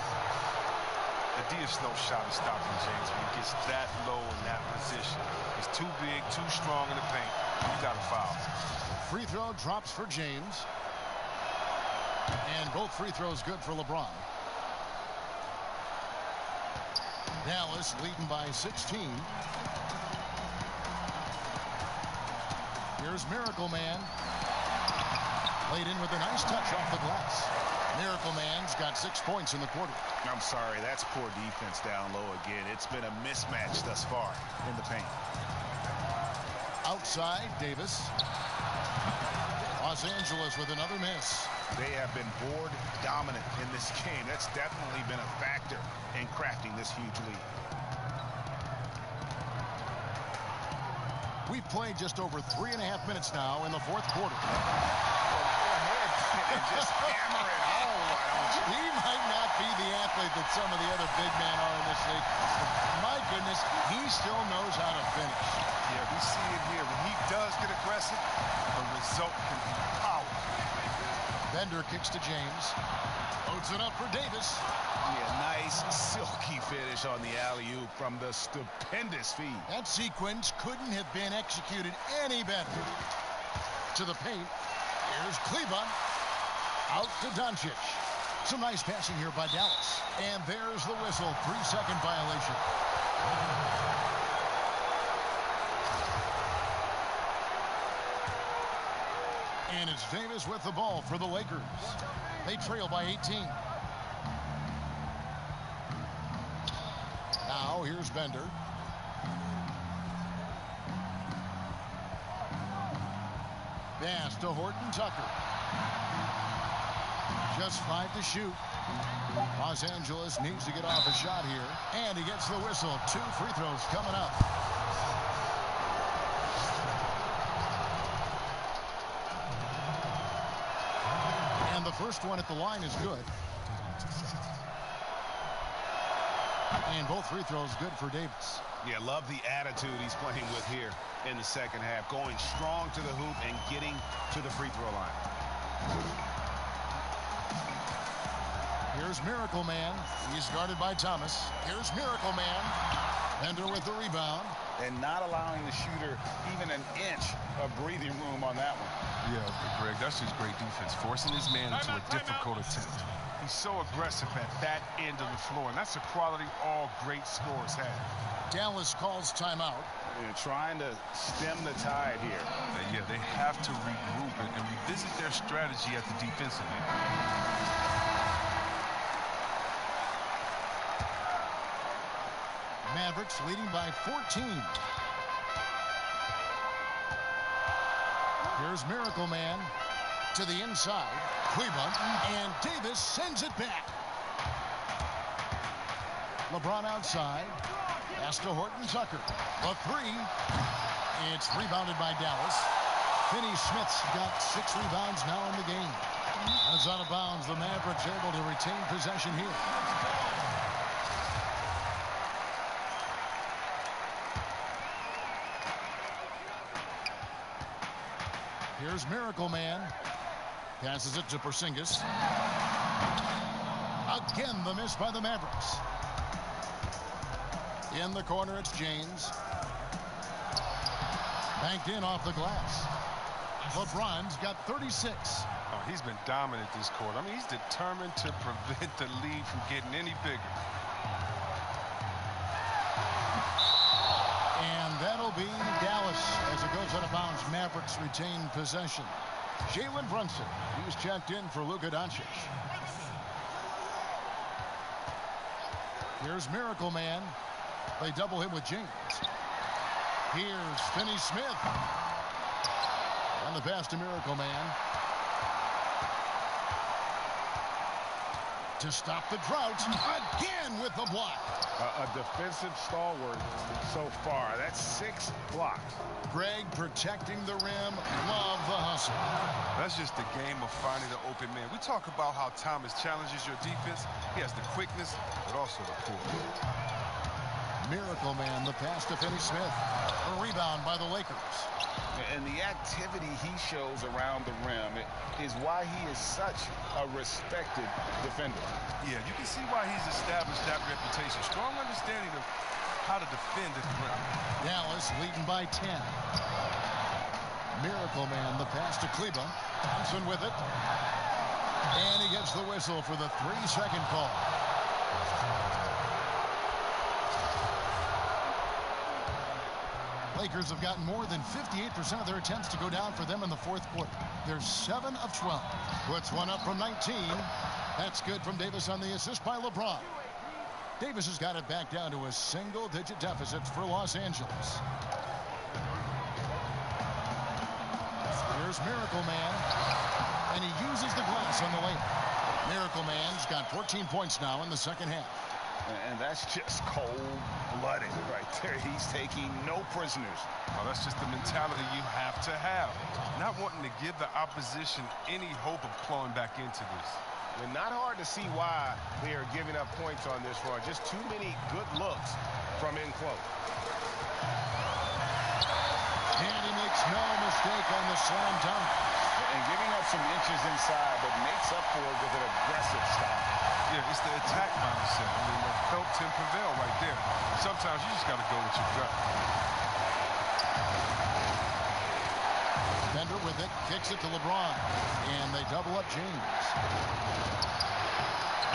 The no shot is stopping James when he gets that low in that position. He's too big, too strong in the paint. You got to foul. Free throw drops for James. And both free throws good for LeBron. Dallas leading by 16. Here's Miracle Man. Laid in with a nice touch off the glass. Miracle Man's got 6 points in the quarter. I'm sorry, that's poor defense down low again. It's been a mismatch thus far in the paint. Outside, Davis. Los Angeles with another miss. They have been board dominant in this game. That's definitely been a factor in crafting this huge lead. We've played just over 3.5 minutes now in the fourth quarter. And just hammer it home, why don't you? He might not be the athlete that some of the other big men are in this league. My goodness, he still knows how to finish. Yeah, we see it here. When he does get aggressive, the result can be powerful. Bender kicks to James. Loads it up for Davis. Yeah, nice silky finish on the alley-oop from the stupendous feed. That sequence couldn't have been executed any better. To the paint. Here's Kleba. Out to Doncic. Some nice passing here by Dallas. And there's the whistle. 3-second violation. And it's Davis with the ball for the Lakers. They trail by 18. Now here's Bender. Pass to Horton Tucker. Just 5 to shoot. Los Angeles needs to get off a shot here. And he gets the whistle. 2 free throws coming up. And the first one at the line is good. And both free throws good for Davis. Yeah, love the attitude he's playing with here in the second half. Going strong to the hoop and getting to the free throw line. Here's Miracle Man. He's guarded by Thomas. Here's Miracle Man. Bender with the rebound. And not allowing the shooter even an inch of breathing room on that one. Yeah, Greg, that's just great defense. Forcing his man into a difficult attempt. He's so aggressive at that end of the floor, and that's a quality all great scorers have. Dallas calls timeout. They're trying to stem the tide here. Yeah, they have to regroup and revisit their strategy at the defensive end. Mavericks leading by 14. Here's Miracle Man to the inside. Kleba, and Davis sends it back. LeBron outside. Pass to Horton Tucker. A 3. It's rebounded by Dallas. Finney-Smith's got 6 rebounds now in the game. That's out of bounds. The Mavericks able to retain possession here. Here's Miracle Man. Passes it to Porzingis. Again, the miss by the Mavericks. In the corner, it's James. Banked in off the glass. LeBron's got 36. Oh, he's been dominant this quarter. I mean, he's determined to prevent the lead from getting any bigger. And that'll be Dallas as it goes out of bounds. Mavericks retain possession. Jalen Brunson, he's checked in for Luka Doncic. Here's Miracle Man. They double him with James. Here's Finney Smith. On the pass to Miracle Man. To stop the drought. Again with the block. A defensive stalwart so far. That's 6 blocks. Greg protecting the rim. Love the hustle. That's just the game of finding the open man. We talk about how Thomas challenges your defense. He has the quickness, but also the pull. Miracle Man, the pass to Finney Smith. A rebound by the Lakers. And the activity he shows around the rim is why he is such a respected defender. Yeah, you can see why he's established that reputation. Strong understanding of how to defend at the rim. Dallas leading by 10. Miracle Man, the pass to Kleba. Thompson with it. And he gets the whistle for the 3-second call. Lakers have gotten more than 58% of their attempts to go down for them in the fourth quarter. They're 7 of 12. Puts one up from 19. That's good from Davis on the assist by LeBron. Davis has got it back down to a single-digit deficit for Los Angeles. Here's Miracle Man. And he uses the glass on the layup. Miracle Man's got 14 points now in the second half. And that's just cold-blooded right there. He's taking no prisoners. Oh, that's just the mentality you have to have. Not wanting to give the opposition any hope of clawing back into this. And not hard to see why they are giving up points on this run. Just too many good looks from in close. And he makes no mistake on the slam dunk. And giving up some inches inside, but makes up for it with an aggressive style. Yeah, it's the attack mindset. I mean, that helped him prevail right there. Sometimes you just got to go with your gut. Bender with it, kicks it to LeBron. And they double up James.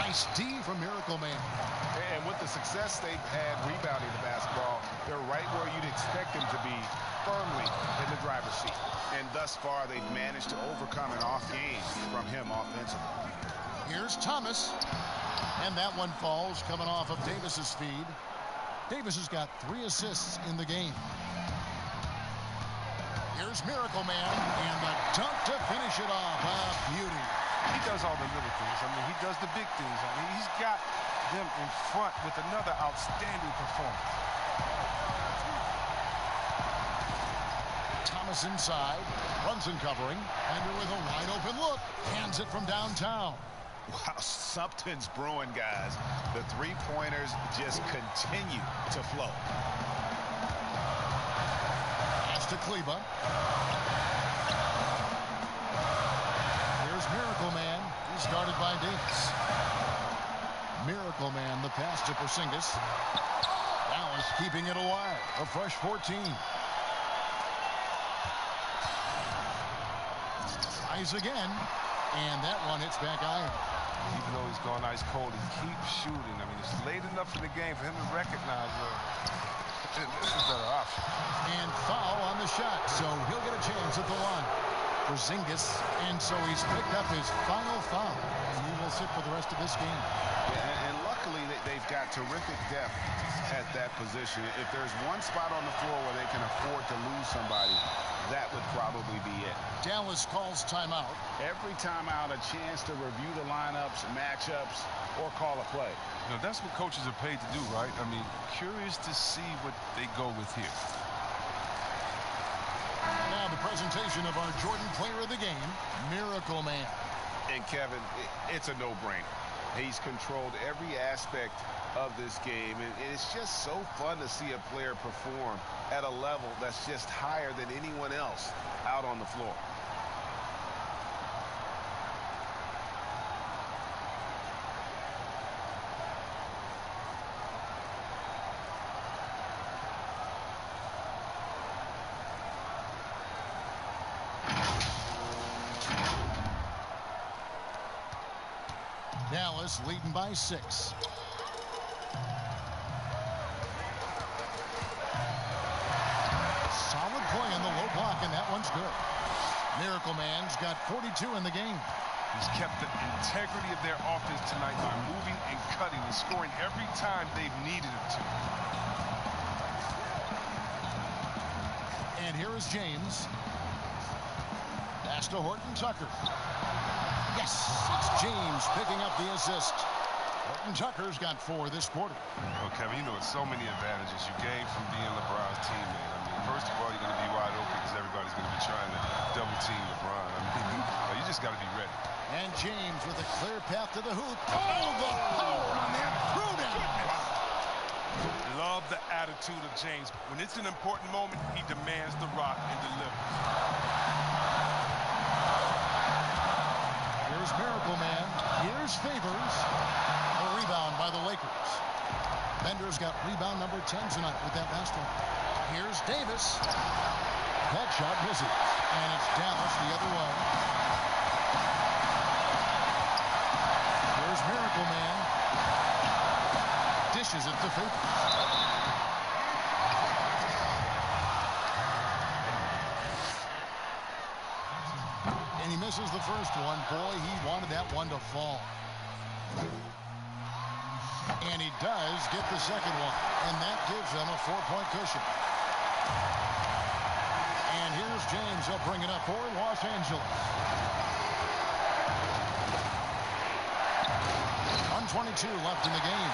Nice D from Miracle Man. And with the success they've had rebounding the basketball, they're right where you'd expect them to be, firmly in the driver's seat. And thus far, they've managed to overcome an off game from him offensively. Here's Thomas. And that one falls coming off of Davis's feed. Davis has got 3 assists in the game. Here's Miracle Man. And the dunk to finish it off. Beauty. He does all the little things. I mean, he does the big things. I mean, he's got them in front with another outstanding performance. Thomas inside, Brunson covering, Bender with a wide open look, hands it from downtown. Wow, something's brewing, guys. The three-pointers just continue to flow. Pass to Kleba. Here's Miracle Man. He's guarded by Davis. Miracle Man, the pass to Porzingis. Dallas keeping it alive. A fresh 14. Rise again. And that one hits back iron. Even though he's gone ice cold, he keeps shooting. I mean, it's late enough in the game for him to recognize this is a better option. And foul on the shot, so he'll get a chance at the line. Porzingis, and so he's picked up his final foul. And he will sit for the rest of this game. Yeah, and luckily they've got terrific depth at that position. If there's one spot on the floor where they can afford to lose somebody, that would probably be it. Dallas calls timeout. Every timeout, a chance to review the lineups, matchups, or call a play. You know, that's what coaches are paid to do, right? I mean, curious to see what they go with here. Now the presentation of our Jordan Player of the Game, Miracle Man. And Kevin, it's a no-brainer. He's controlled every aspect of this game, and it's just so fun to see a player perform at a level that's just higher than anyone else out on the floor. Dallas leading by 6. Solid play on the low block, and that one's good. Miracle Man's got 42 in the game. He's kept the integrity of their offense tonight by moving and cutting and scoring every time they've needed him to. And here is James. Pass to Horton Tucker. Yes, it's James picking up the assist. Horton Tucker's got 4 this quarter. Well, Kevin, you know, it's so many advantages you gain from being LeBron's teammate. I mean, first of all, you're going to be wide open because everybody's going to be trying to double team LeBron. I mean, you just got to be ready. And James with a clear path to the hoop. Oh, the power on that threw down. Love the attitude of James. When it's an important moment, he demands the rock and delivers. Here's Miracle Man. Here's Favors. A rebound by the Lakers. Bender's got rebound number 10 tonight with that last one. Here's Davis. That shot misses. And it's Dallas the other way. Here's Miracle Man. Dishes it to Favors. And he misses the first one. Boy, he wanted that one to fall. And he does get the second one. And that gives them a 4-point cushion. And here's James. He'll bring it up for Los Angeles. 1:22 left in the game.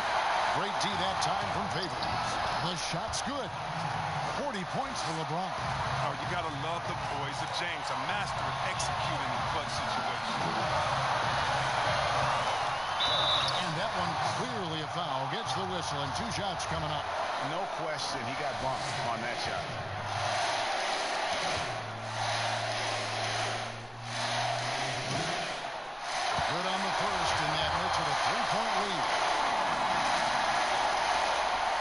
Great D that time from Favors. The shot's good. 40 points for LeBron. Oh, you got to love the boys of James, a master of executing in clutch situations. And that one clearly a foul. Gets the whistle, and 2 shots coming up. No question, he got bumped on that shot. Good on the first, and that makes it a 3-point lead.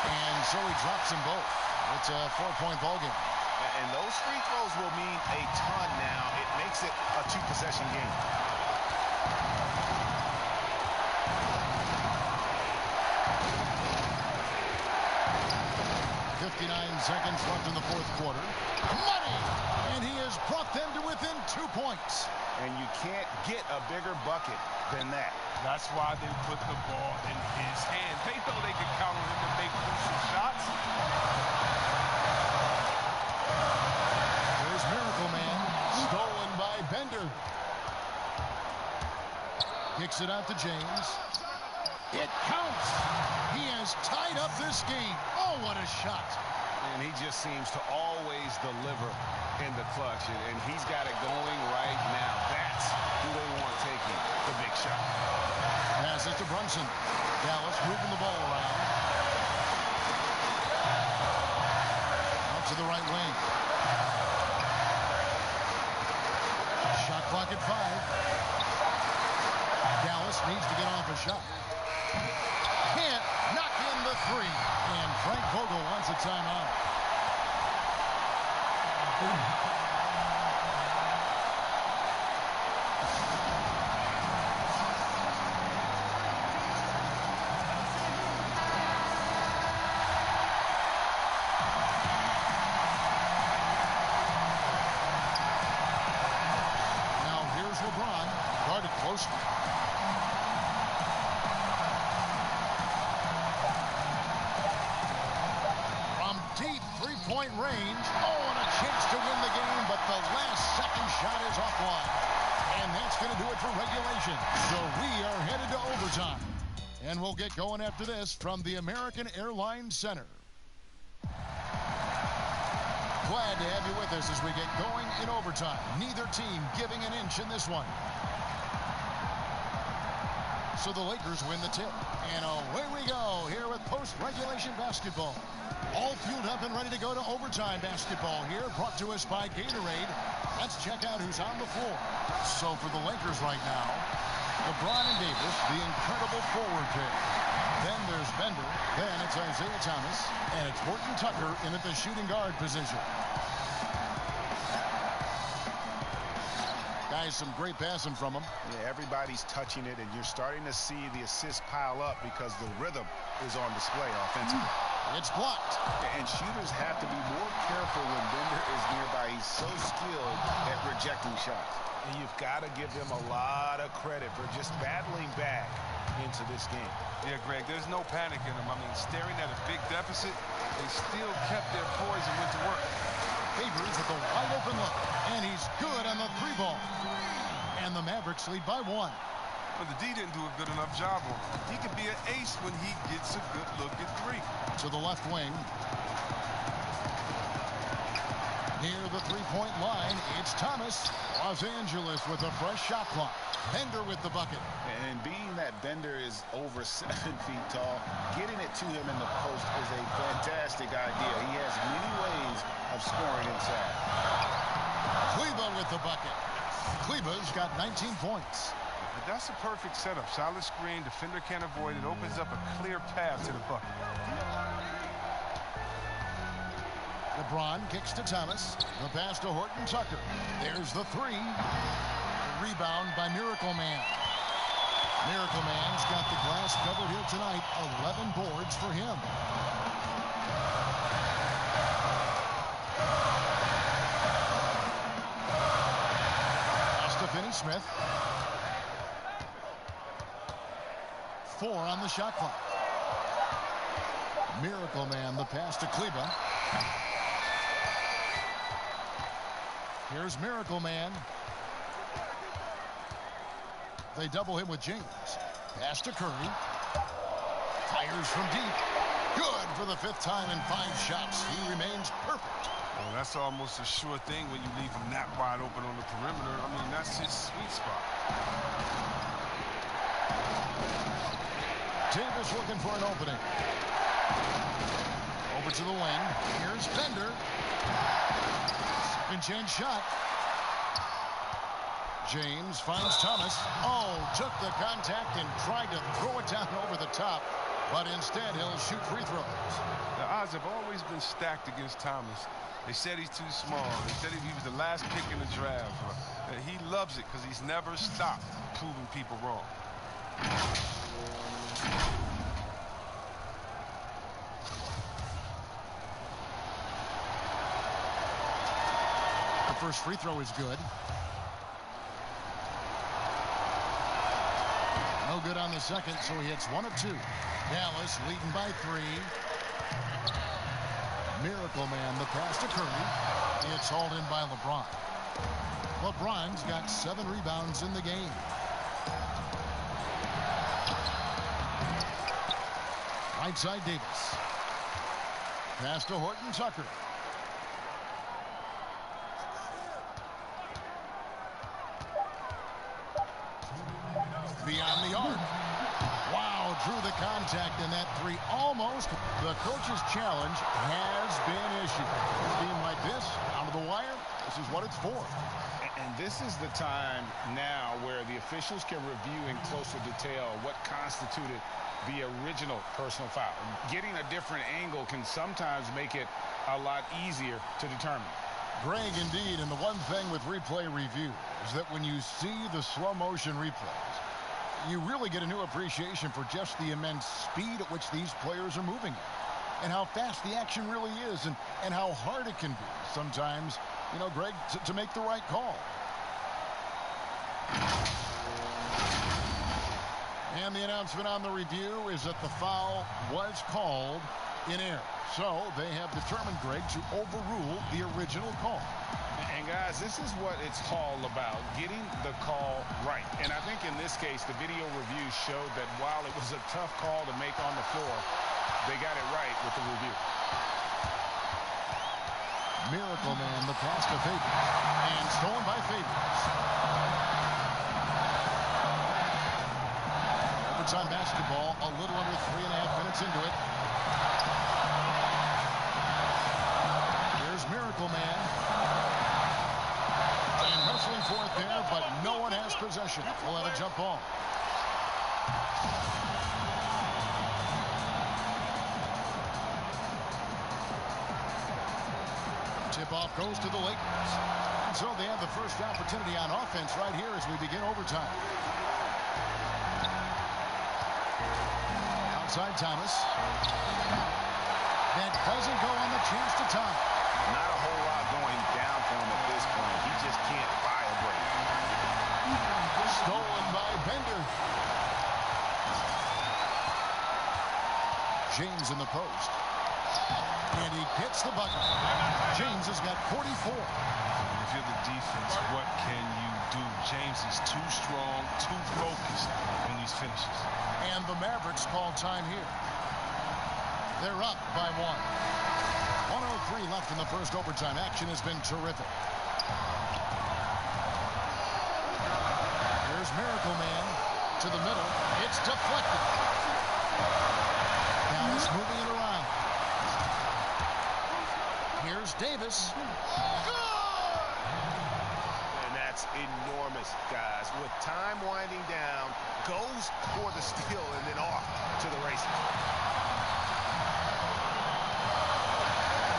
And so he drops them both. It's a 4-point ball game. And those free throws will mean a ton now. It makes it a 2-possession game. 59 seconds left in the 4th quarter. Money! And he has brought them to within 2 points. And you can't get a bigger bucket than that. That's why they put the ball in his hand. They know they can count on him to make crucial shots. There's Miracle Man. Stolen by Bender. Kicks it out to James. It counts. He has tied up this game. Oh, what a shot. And he just seems to always deliver in the clutch. And he's got it going right now. That's who they want taking the big shot. Passes to Brunson. Dallas moving the ball around. Out to the right wing. Shot clock at 5. Dallas needs to get off a shot. Can't knock in the 3. And Frank Vogel wants a timeout. Now here's LeBron, guarded closely. Deep 3-point range. Oh, and a chance to win the game, but the last second shot is offline. And that's going to do it for regulation. So we are headed to overtime. And we'll get going after this from the American Airlines Center. Glad to have you with us as we get going in overtime. Neither team giving an inch in this one. So the Lakers win the tip. And away we go here with post-regulation basketball. All fueled up and ready to go to overtime basketball here, brought to us by Gatorade. Let's check out who's on the floor. So for the Lakers right now, LeBron and Davis, the incredible forward pair. Then there's Bender. Then it's Isaiah Thomas. And it's Horton Tucker in at the shooting guard position. Guys, some great passing from them. Yeah, everybody's touching it, and you're starting to see the assists pile up because the rhythm is on display offensively. It's blocked. And shooters have to be more careful when Bender is nearby. He's so skilled at rejecting shots. And you've got to give them a lot of credit for just battling back into this game. Yeah, Greg, there's no panic in them. I mean, staring at a big deficit, they still kept their poise and went to work. Favors with a wide open look. And he's good on the 3 ball. And the Mavericks lead by 1. But the D didn't do a good enough job on him. He can be an ace when he gets a good look at 3. To the left wing. Near the 3-point line, it's Thomas. Los Angeles with a fresh shot clock. Bender with the bucket. And being that Bender is over 7 feet tall, getting it to him in the post is a fantastic idea. He has many ways of scoring inside. Kleba with the bucket. Kleba's got 19 points. That's a perfect setup. Solid screen, defender can't avoid it. Opens up a clear path to the bucket. LeBron kicks to Thomas. The pass to Horton Tucker. There's the 3. The rebound by Miracle Man. Miracle Man's got the glass covered here tonight. 11 boards for him. Pass to Finney-Smith. 4 on the shot clock. Miracle Man, the pass to Kleba. Here's Miracle Man. They double him with James. Pass to Curry. Fires from deep. Good for the 5th time in 5 shots. He remains perfect. Well, that's almost a sure thing when you leave him that wide open on the perimeter. I mean, that's his sweet spot. Davis looking for an opening. Over to the wing. Here's Bender. Second chance shot. James finds Thomas. Oh, took the contact and tried to throw it down over the top. But instead, he'll shoot free throws. The odds have always been stacked against Thomas. They said he's too small. They said he was the last pick in the draft. He loves it because he's never stopped proving people wrong. The first free throw is good. No good on the second, so he hits 1 of 2. Dallas leading by 3. Miracle Man, the pass to Curry. It's hauled in by LeBron. LeBron's got 7 rebounds in the game. Right side Davis. Pass to Horton Tucker. Beyond the arc. Wow, drew the contact in that 3 almost. The coach's challenge has been issued. A team like this, down to the wire, this is what it's for. And this is the time now where the officials can review in closer detail what constituted the original personal foul. Getting a different angle can sometimes make it a lot easier to determine. Greg, indeed, and the one thing with replay review is that when you see the slow motion replays, you really get a new appreciation for just the immense speed at which these players are moving at, and how fast the action really is, and how hard it can be sometimes, you know, Greg, to make the right call. And the announcement on the review is that the foul was called in error. So they have determined, Greg, to overrule the original call. And guys, this is what it's all about, getting the call right. And I think in this case, the video review showed that while it was a tough call to make on the floor, they got it right with the review. Miracle Man, the pass to Favors, and stolen by Favors. Overtime basketball, a little under 3.5 minutes into it. Here's Miracle Man. And wrestling for it there, but no one has possession. We'll have a jump ball. Tip-off goes to the Lakers. And so they have the first opportunity on offense right here as we begin overtime. Outside Thomas. That doesn't go on the chance to tie. Not a whole lot going down for him at this point. He just can't buy a break. Stolen by Bender. James in the post. And he gets the bucket. James has got 44. If you're the defense, what can you do? James is too strong, too focused on these finishes. And the Mavericks call time here. They're up by 1. 1:03 left in the first overtime. Action has been terrific. Here's Miracle Man to the middle. It's deflected. Dallas moving it around. Here's Davis. And that's enormous, guys. With time winding down, goes for the steal and then off to the races.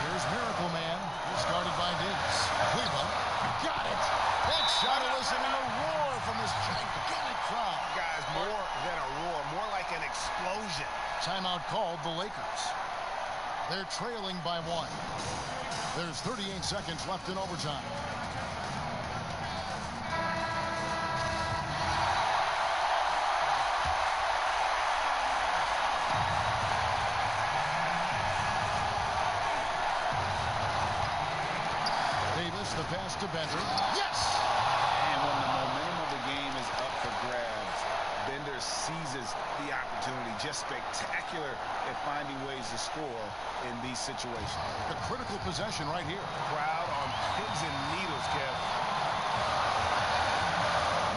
Here's Miracle Man. He's guarded by Davis. Cleveland got it. That shot eliciting a roar from this gigantic crowd. Guys, more than a roar, more like an explosion. Timeout called the Lakers. They're trailing by 1. There's 38 seconds left in overtime. Davis, the pass to Bender. Yes! And when the momentum of the game is up for grabs, Bender seizes the opportunity. Just spectacular at finding ways to score in these situations. The critical possession right here. Crowd on pins and needles, Kev.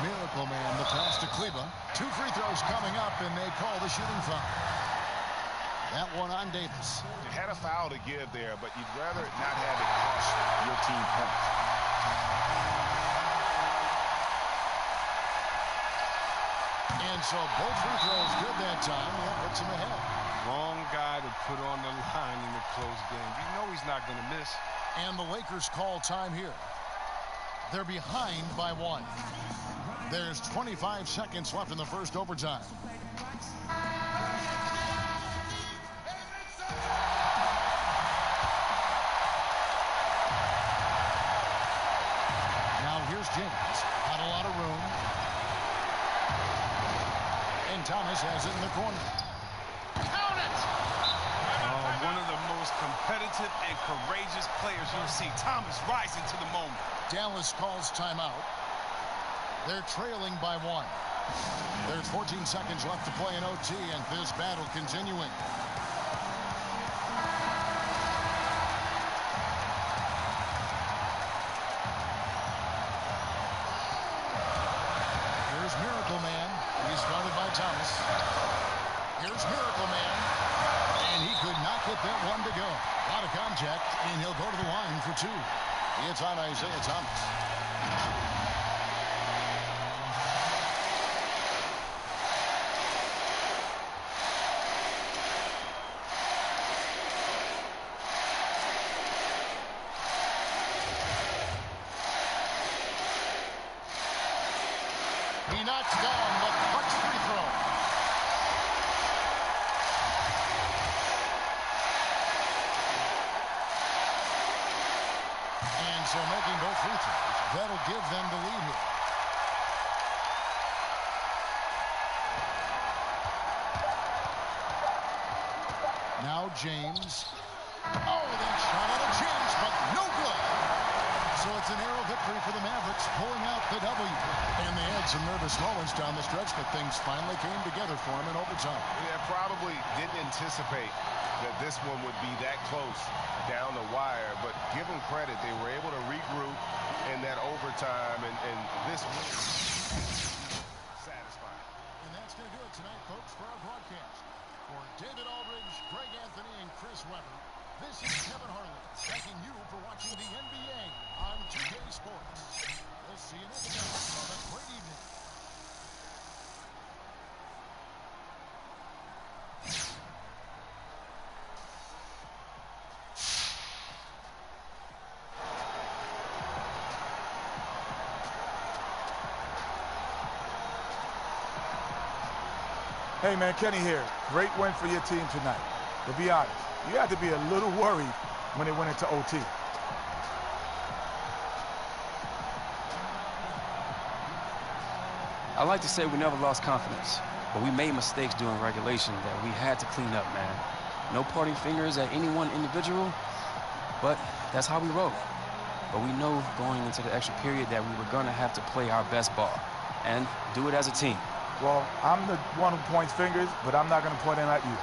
Miracle Man, the pass to Kleba. 2 free throws coming up, and they call the shooting foul. That one on Davis. You had a foul to give there, but you'd rather not have it cost your team points. And so both free throws good that time. That puts him ahead. Wrong guy to put on the line in the close game. You know he's not going to miss. And the Lakers call time here. They're behind by 1. There's 25 seconds left in the first overtime. Now here's James. Not a lot of room. And Thomas has it in the corner. Count it! One of the most competitive and courageous players you'll see. Thomas rising to the moment. Dallas calls timeout. They're trailing by 1. There's 14 seconds left to play in OT, and this battle continuing. Here's Miracle Man. He's guarded by Thomas. Here's Miracle Man. And he could not get that one to go. A lot of contact, and he'll go to the line for 2. It's on Isaiah Thomas. He knocks down the Bucks free throw. And so making both free throws, that'll give them the lead here. Now James. Oh, that shot out of James, but no good. So it's a narrow victory for the Mavericks, pulling out the W. And they had some nervous moments down the stretch, but things finally came together for them in overtime. Yeah, probably didn't anticipate that this one would be that close down the wire, but give them credit. They were able to regroup in that overtime, and this satisfying. And that's going to do it tonight, folks, for our broadcast. For David Aldridge, Greg Anthony, and Chris Webber, this is Kevin Harlan, thanking you for watching the NBA on 2K Sports. We'll see you next time. Have a great evening. Hey, man, Kenny here. Great win for your team tonight. To be honest, you had to be a little worried when it went into OT. I like to say we never lost confidence, but we made mistakes during regulation that we had to clean up, man. No pointing fingers at any one individual, but that's how we roll. But we know going into the extra period that we were going to have to play our best ball and do it as a team. Well, I'm the one who points fingers, but I'm not going to point them at you.